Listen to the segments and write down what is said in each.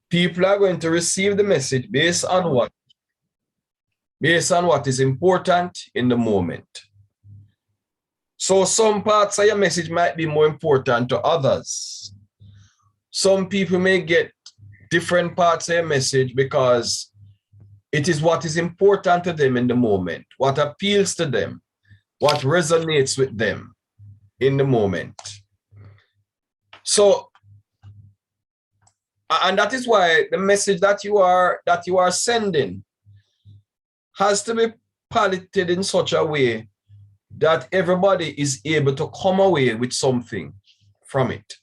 People are going to receive the message based on what? Based on what is important in the moment. So some parts of your message might be more important to others. Some people may get different parts of your message because it is what is important to them in the moment, what appeals to them, what resonates with them in the moment. So, and that is why the message that you are sending has to be piloted in such a way that everybody is able to come away with something from it.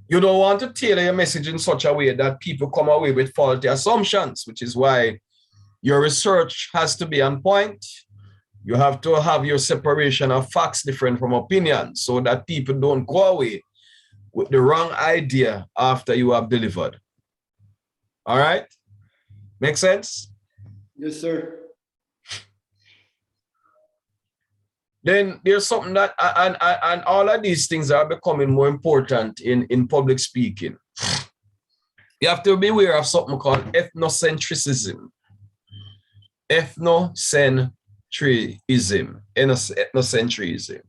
You don't want to tailor your message in such a way that people come away with faulty assumptions, which is why your research has to be on point. You have to have your separation of facts different from opinions so that people don't go away with the wrong idea after you have delivered. All right? Make sense? Yes, sir. Then there's something that, and all of these things are becoming more important in public speaking. You have to be aware of something called ethnocentrism. Ethnocentrism.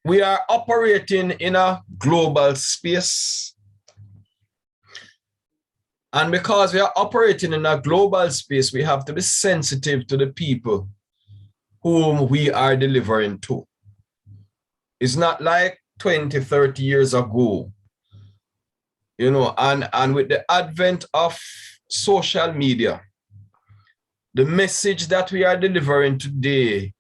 We are operating in a global space. And because we are operating in a global space, we have to be sensitive to the people whom we are delivering to. It's not like 20, 30 years ago, you know, and with the advent of social media, the message that we are delivering today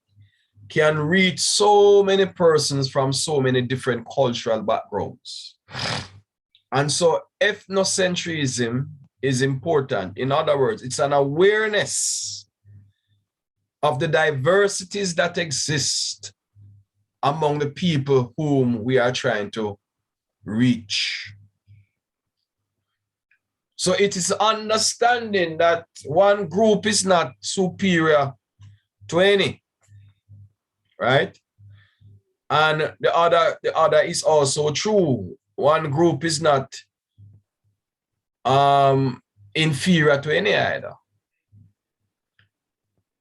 can reach so many persons from so many different cultural backgrounds. And so ethnocentrism is important. In other words, it's an awareness of the diversities that exist among the people whom we are trying to reach. So it is understanding that one group is not superior to any, right? And the other is also true. One group is not inferior to any either.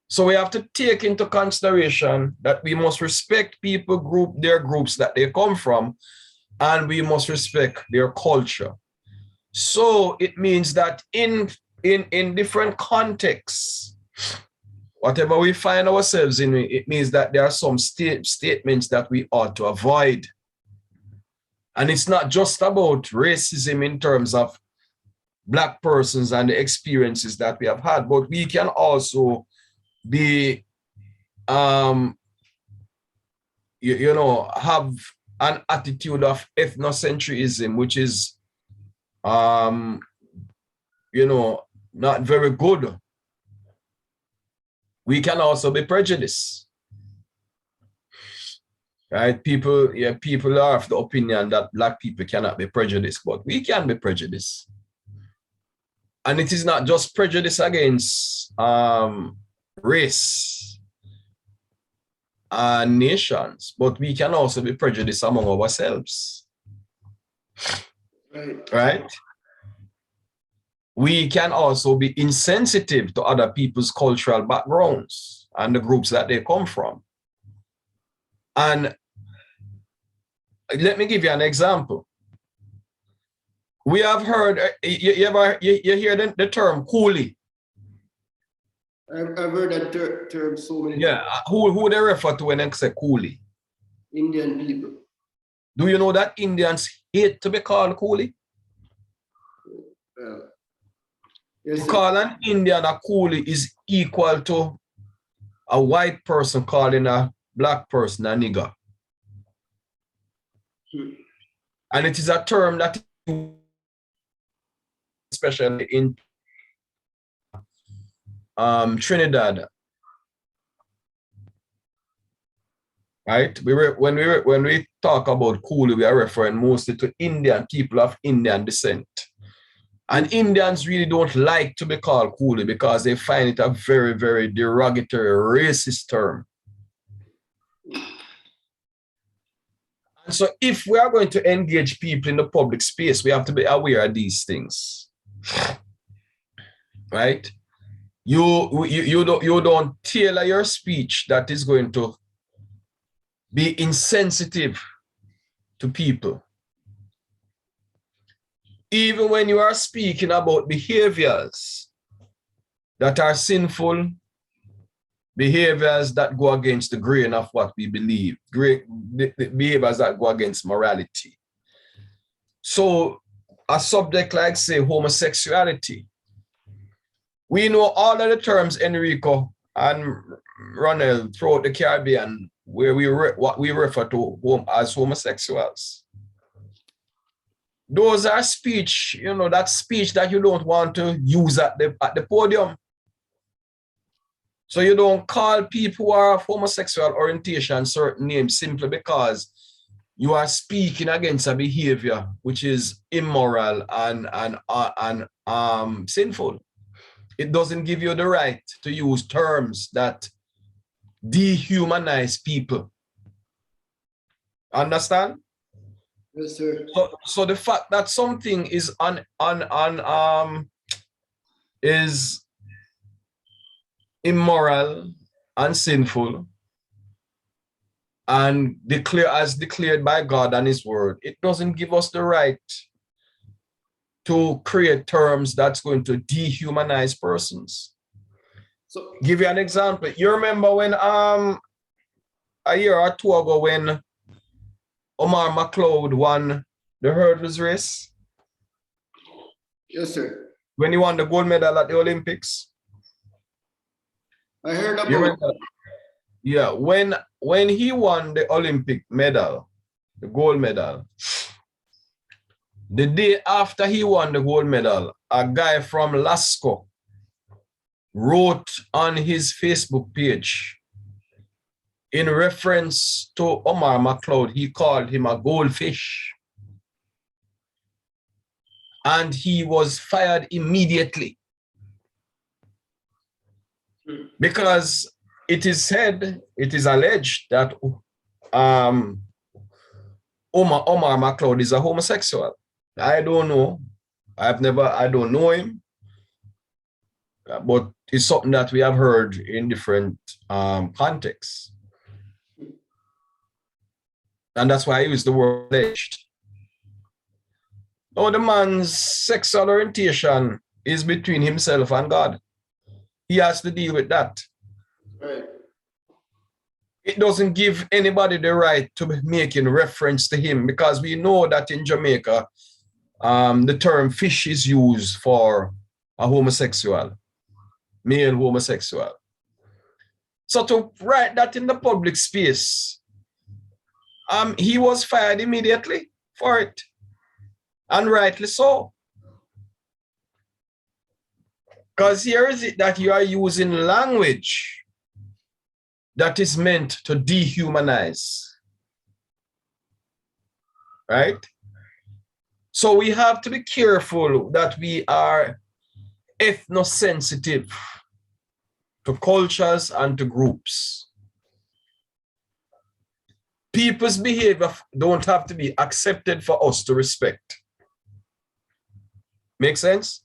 So we have to take into consideration that we must respect people, their groups that they come from, and we must respect their culture. So it means that in different contexts, whatever we find ourselves in, it means that there are some statements that we ought to avoid. And it's not just about racism in terms of Black persons and the experiences that we have had, but we can also be, you know, have an attitude of ethnocentrism, which is, you know, not very good. We can also be prejudiced. Right? People are of the opinion that Black people cannot be prejudiced, but we can be prejudiced. And it is not just prejudice against race and nations, but we can also be prejudiced among ourselves. Right? We can also be insensitive to other people's cultural backgrounds and the groups that they come from. And let me give you an example. We have heard, you hear the term coolie? I've heard that term so many times. Yeah, who they refer to when they say coolie? Indian people. Do you know that Indians hate to be called coolie? Yes, to call an Indian a coolie is equal to a white person calling a Black person a nigger. And it is a term that, especially in Trinidad, right? When we talk about coolie, we are referring mostly to Indian people of Indian descent. And Indians really don't like to be called coolie because they find it a very, very derogatory, racist term. And so if we are going to engage people in the public space, we have to be aware of these things. Right? You don't tailor your speech that is going to be insensitive to people. Even when you are speaking about behaviors that are sinful, behaviors that go against the grain of what we believe, behaviors that go against morality. So a subject like, say, homosexuality, we know all of the terms, Enrico and Ronald, throughout the Caribbean, where what we refer to as homosexuals. Those are speech, that speech that you don't want to use at the podium. So you don't call people who are of homosexual orientation certain names simply because you are speaking against a behavior which is immoral and sinful. It doesn't give you the right to use terms that dehumanize people. Understand? Yes, sir. So the fact that something is is immoral and sinful and declared by God and His Word, it doesn't give us the right to create terms that's going to dehumanize persons. So, give you an example. You remember when a year or two ago when Omar McLeod won the hurdles race? Yes, sir. When he won the gold medal at the Olympics? I heard about it. Yeah, when he won the Olympic medal, the gold medal, the day after he won the gold medal, a guy from Lascaux wrote on his Facebook page in reference to Omar McLeod, he called him a goldfish. And he was fired immediately. Because it is said, it is alleged that Omar McLeod is a homosexual. I don't know. I don't know him. But it's something that we have heard in different contexts. And that's why I use the word alleged. Oh, the man's sexual orientation is between himself and God. He has to deal with that. Right. It doesn't give anybody the right to be making reference to him, because we know that in Jamaica, the term fish is used for a homosexual, male homosexual. So to write that in the public space, he was fired immediately for it, and rightly so. Because here is it that you are using language that is meant to dehumanize, right? So we have to be careful that we are ethnosensitive to cultures and to groups. People's behavior don't have to be accepted for us to respect. Make sense?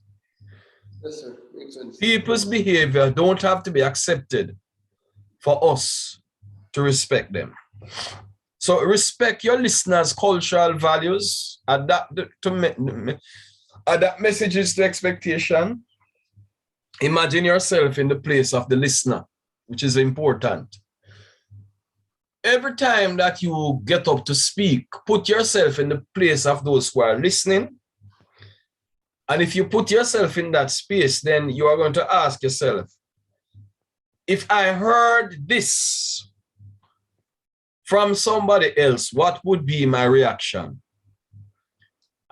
Yes, sir. Makes sense. People's behavior don't have to be accepted for us to respect them. So respect your listeners' cultural values, adapt messages to expectation. Imagine yourself in the place of the listener, which is important. Every time that you get up to speak, put yourself in the place of those who are listening. And if you put yourself in that space, then you are going to ask yourself, if I heard this from somebody else, what would be my reaction?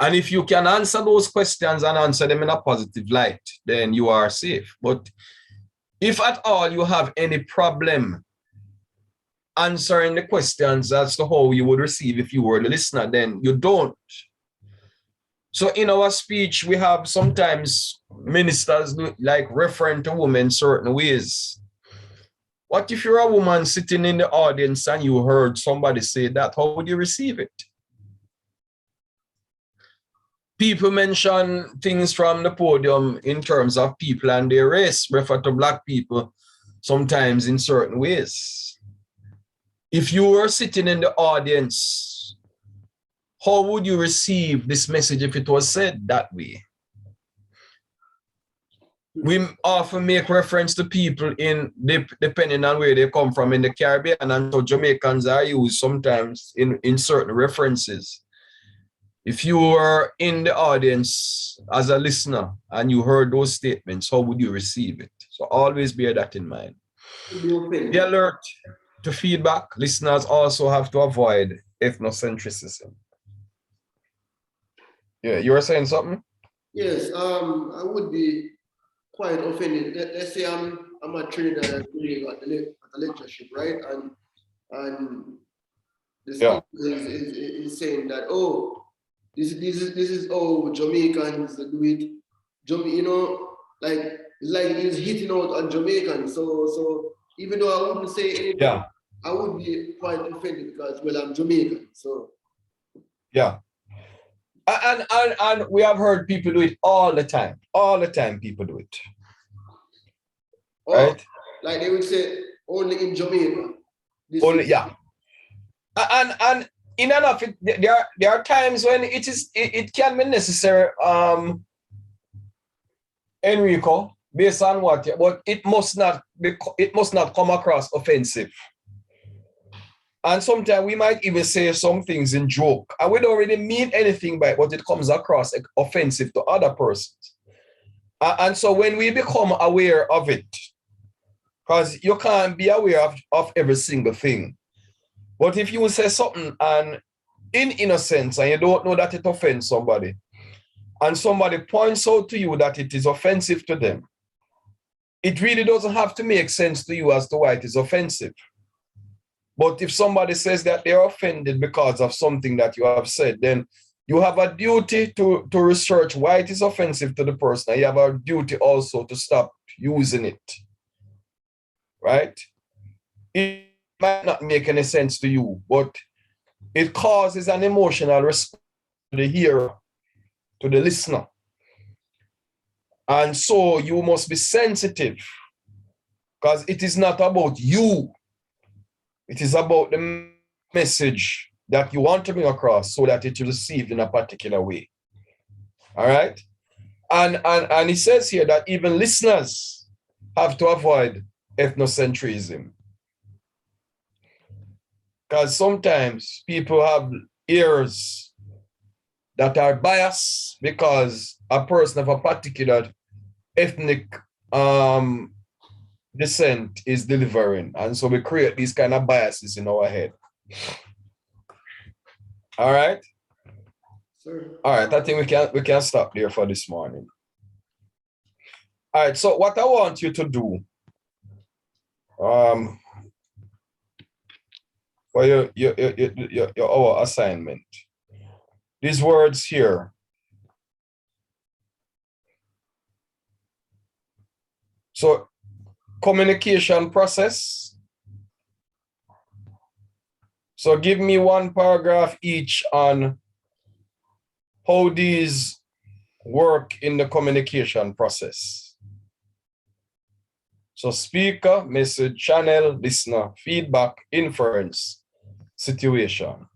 And if you can answer those questions and answer them in a positive light, then you are safe. But if at all you have any problem answering the questions as to how you would receive if you were the listener, then you don't. So in our speech, we have sometimes ministers like referring to women certain ways. What if you're a woman sitting in the audience and you heard somebody say that? How would you receive it? People mention things from the podium in terms of people and their race, refer to Black people sometimes in certain ways. If you were sitting in the audience, how would you receive this message if it was said that way? We often make reference to people depending on where they come from in the Caribbean, and so Jamaicans are used sometimes in certain references. If you were in the audience as a listener and you heard those statements, how would you receive it? So always bear that in mind. Be alert to feedback. Listeners also have to avoid ethnocentrism. Yeah, you were saying something? Yes, I would be quite offended. Let's say I'm a Trinidad and Tobago at the lectureship, right? And the speaker is saying that, oh, this is how Jamaicans do it. You know, like it's like he's hitting out on Jamaicans. So even though I wouldn't say anything, I would be quite offended because, well, I'm Jamaican. So yeah. And we have heard people do it all the time. All the time people do it. Right? Like they would say, only in Jamaica. Only, yeah. And in enough, there are times when it can be necessary, Enrico, based on what, but it must not come across offensive. And sometimes we might even say some things in joke, and we don't really mean anything by it, but it comes across offensive to other persons. And so when we become aware of it, because you can't be aware of every single thing. But if you say something and in innocence and you don't know that it offends somebody, and somebody points out to you that it is offensive to them, it really doesn't have to make sense to you as to why it is offensive. But if somebody says that they're offended because of something that you have said, then you have a duty to research why it is offensive to the person. And you have a duty also to stop using it. Right? It might not make any sense to you, but it causes an emotional response to the hearer, to the listener. And so you must be sensitive, because it is not about you. It is about the message that you want to bring across so that it is received in a particular way. All right? And he says here that even listeners have to avoid ethnocentrism. Because sometimes people have ears that are biased because a person of a particular ethnic descent is delivering. And so we create these kind of biases in our head. All right? Sir. All right, I think we can stop there for this morning. All right, so what I want you to do for your our assignment, these words here. So communication process. So give me one paragraph each on how these work in the communication process. So speaker, message, channel, listener, feedback, inference, situation.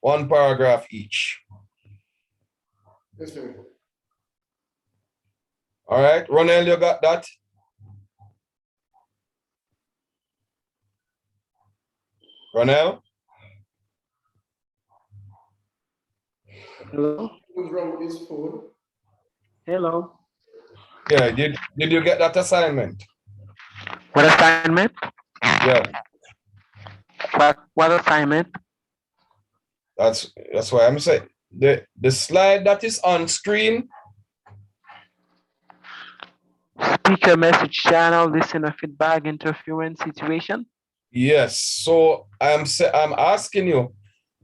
One paragraph each. Yes, sir. All right, Ronel, you got that? Ronel? Hello? What's wrong with this phone? Hello? Yeah, did you get that assignment? What assignment? Yeah. What assignment? That's why I'm saying the slide that is on screen. Speaker, message, channel, listener, feedback, interference, situation. Yes. So I'm asking you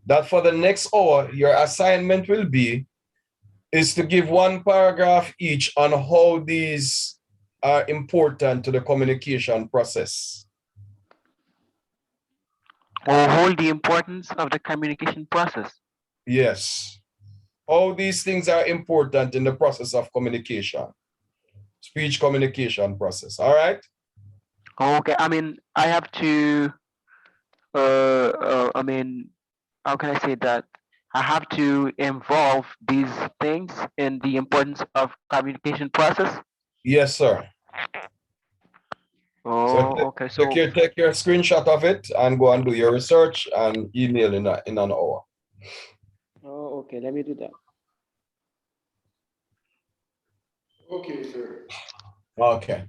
that for the next hour, your assignment is to give one paragraph each on how these are important to the communication process? Or hold the importance of the communication process. Yes. All these things are important in the process of communication, speech communication process. All right. Okay, I mean, I have to, I mean, how can I say that? I have to involve these things in the importance of communication process. Yes, sir. So Oh, okay. So, take your screenshot of it and go and do your research and email in an hour. oh, okay. Let me do that. Okay, sir. Okay.